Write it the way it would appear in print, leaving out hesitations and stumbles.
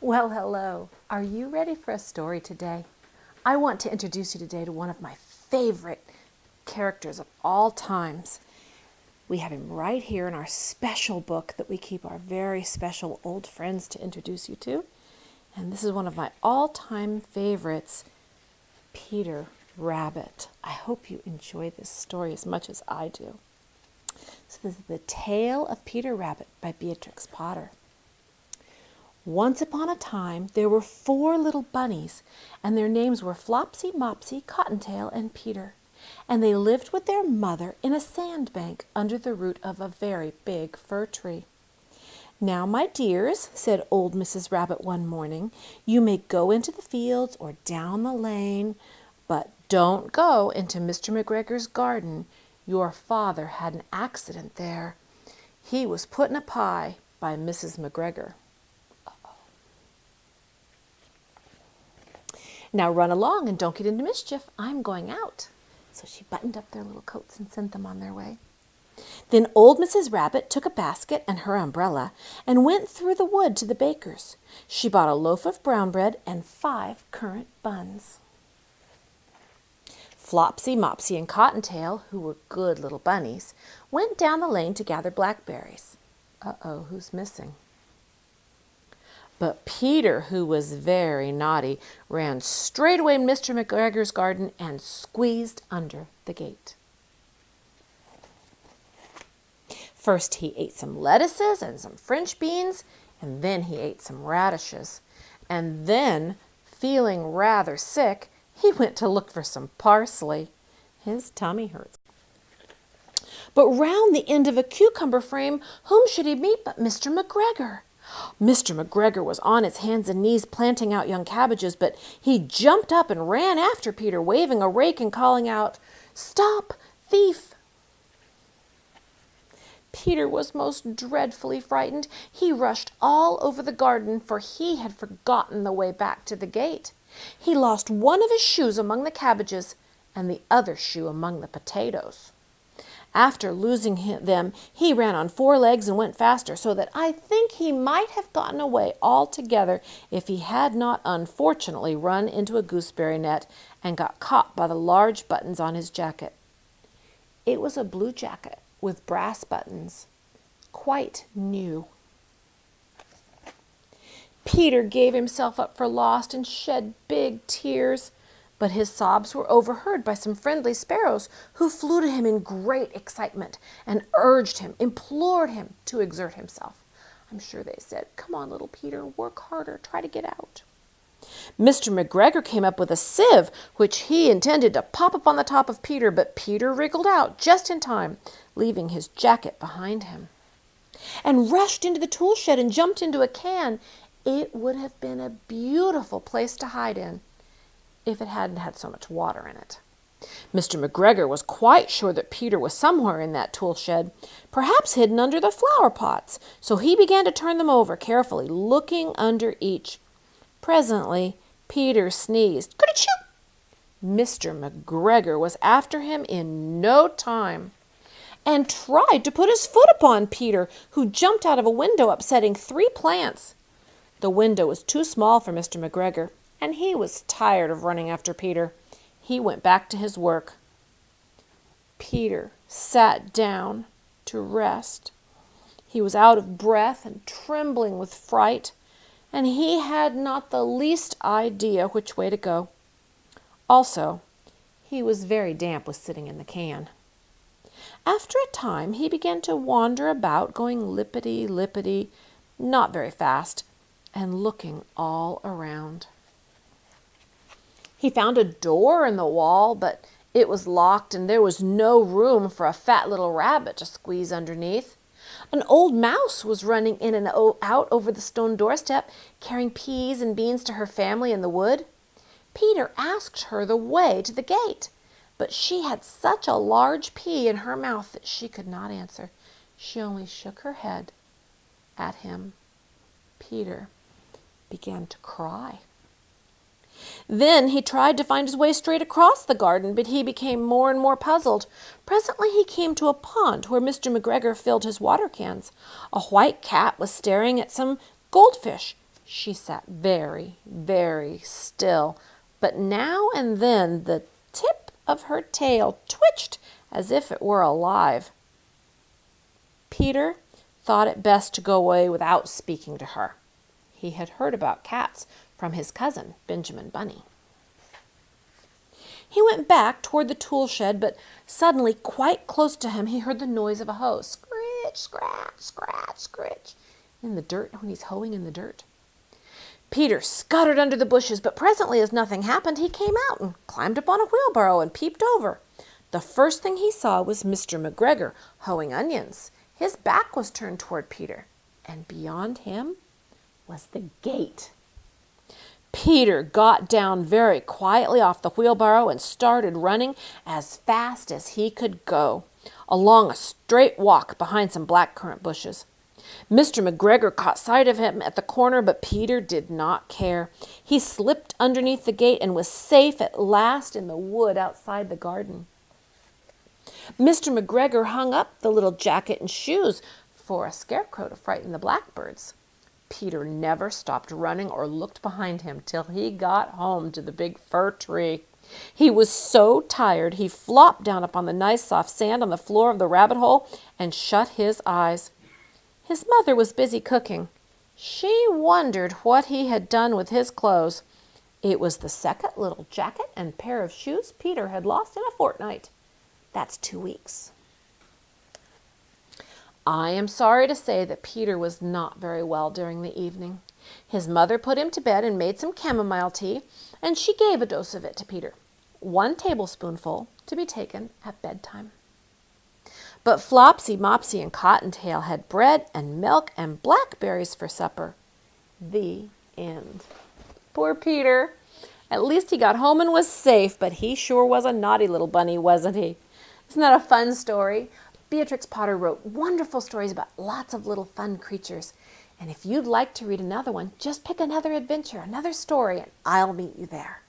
Well, hello. Are you ready for a story today? I want to introduce you today to one of my favorite characters of all times. We have him right here in our special book that we keep our very special old friends to introduce you to. And this is one of my all-time favorites, Peter Rabbit. I hope you enjoy this story as much as I do. So this is The Tale of Peter Rabbit by Beatrix Potter. Once upon a time, there were 4 little bunnies, and their names were Flopsy, Mopsy, Cottontail, and Peter. And they lived with their mother in a sandbank under the root of a very big fir tree. "Now, my dears," said old Mrs. Rabbit one morning, "you may go into the fields or down the lane, but don't go into Mr. McGregor's garden. Your father had an accident there. He was put in a pie by Mrs. McGregor. Now run along and don't get into mischief. I'm going out." So she buttoned up their little coats and sent them on their way. Then old Mrs. Rabbit took a basket and her umbrella and went through the wood to the baker's. She bought a loaf of brown bread and 5 currant buns. Flopsy, Mopsy, and Cottontail, who were good little bunnies, went down the lane to gather blackberries. Uh-oh, who's missing? But Peter, who was very naughty, ran straight away to Mr. McGregor's garden and squeezed under the gate. First he ate some lettuces and some French beans, and then he ate some radishes. And then, feeling rather sick, he went to look for some parsley. His tummy hurts. But round the end of a cucumber frame, whom should he meet but Mr. McGregor? Mr. McGregor was on his hands and knees planting out young cabbages, but he jumped up and ran after Peter, waving a rake and calling out, "Stop, thief!" Peter was most dreadfully frightened. He rushed all over the garden, for he had forgotten the way back to the gate. He lost one of his shoes among the cabbages and the other shoe among the potatoes. After losing them, he ran on 4 legs and went faster, so that I think he might have gotten away altogether if he had not unfortunately run into a gooseberry net and got caught by the large buttons on his jacket. It was a blue jacket with brass buttons, quite new. Peter gave himself up for lost and shed big tears. But his sobs were overheard by some friendly sparrows who flew to him in great excitement and urged him, implored him to exert himself. I'm sure they said, "Come on, little Peter, work harder, try to get out." Mr. McGregor came up with a sieve, which he intended to pop up on the top of Peter, but Peter wriggled out just in time, leaving his jacket behind him, and rushed into the tool shed and jumped into a can. It would have been a beautiful place to hide in, if it hadn't had so much water in it. Mr. McGregor was quite sure that Peter was somewhere in that tool shed, perhaps hidden under the flower pots, so he began to turn them over carefully, looking under each. Presently, Peter sneezed. "Ker-choo!" Mr. McGregor was after him in no time and tried to put his foot upon Peter, who jumped out of a window, upsetting 3 plants. The window was too small for Mr. McGregor, and he was tired of running after Peter. He went back to his work. Peter sat down to rest. He was out of breath and trembling with fright, and he had not the least idea which way to go. Also, he was very damp with sitting in the can. After a time, he began to wander about, going lippity-lippity, not very fast, and looking all around. He found a door in the wall, but it was locked and there was no room for a fat little rabbit to squeeze underneath. An old mouse was running in and out over the stone doorstep, carrying peas and beans to her family in the wood. Peter asked her the way to the gate, but she had such a large pea in her mouth that she could not answer. She only shook her head at him. Peter began to cry. Then he tried to find his way straight across the garden, but he became more and more puzzled. Presently he came to a pond where Mr. McGregor filled his water cans. A white cat was staring at some goldfish. She sat very, very still, but now and then the tip of her tail twitched as if it were alive. Peter thought it best to go away without speaking to her. He had heard about cats from his cousin, Benjamin Bunny. He went back toward the tool shed, but suddenly, quite close to him, he heard the noise of a hoe. Scritch, scratch, scratch, scritch, in the dirt when he's hoeing in the dirt. Peter scuttered under the bushes, but presently, as nothing happened, he came out and climbed up on a wheelbarrow and peeped over. The first thing he saw was Mr. McGregor hoeing onions. His back was turned toward Peter, and beyond him was the gate. Peter got down very quietly off the wheelbarrow and started running as fast as he could go, along a straight walk behind some blackcurrant bushes. Mr. McGregor caught sight of him at the corner, but Peter did not care. He slipped underneath the gate and was safe at last in the wood outside the garden. Mr. McGregor hung up the little jacket and shoes for a scarecrow to frighten the blackbirds. Peter never stopped running or looked behind him till he got home to the big fir tree. He was so tired he flopped down upon the nice soft sand on the floor of the rabbit hole and shut his eyes. His mother was busy cooking. She wondered what he had done with his clothes. It was the second little jacket and pair of shoes Peter had lost in a fortnight. That's 2 weeks. I am sorry to say that Peter was not very well during the evening. His mother put him to bed and made some chamomile tea, and she gave a dose of it to Peter, 1 tablespoonful to be taken at bedtime. But Flopsy, Mopsy, and Cottontail had bread and milk and blackberries for supper. The end. Poor Peter. At least he got home and was safe, but he sure was a naughty little bunny, wasn't he? Isn't that a fun story? Beatrix Potter wrote wonderful stories about lots of little fun creatures. And if you'd like to read another one, just pick another adventure, another story, and I'll meet you there.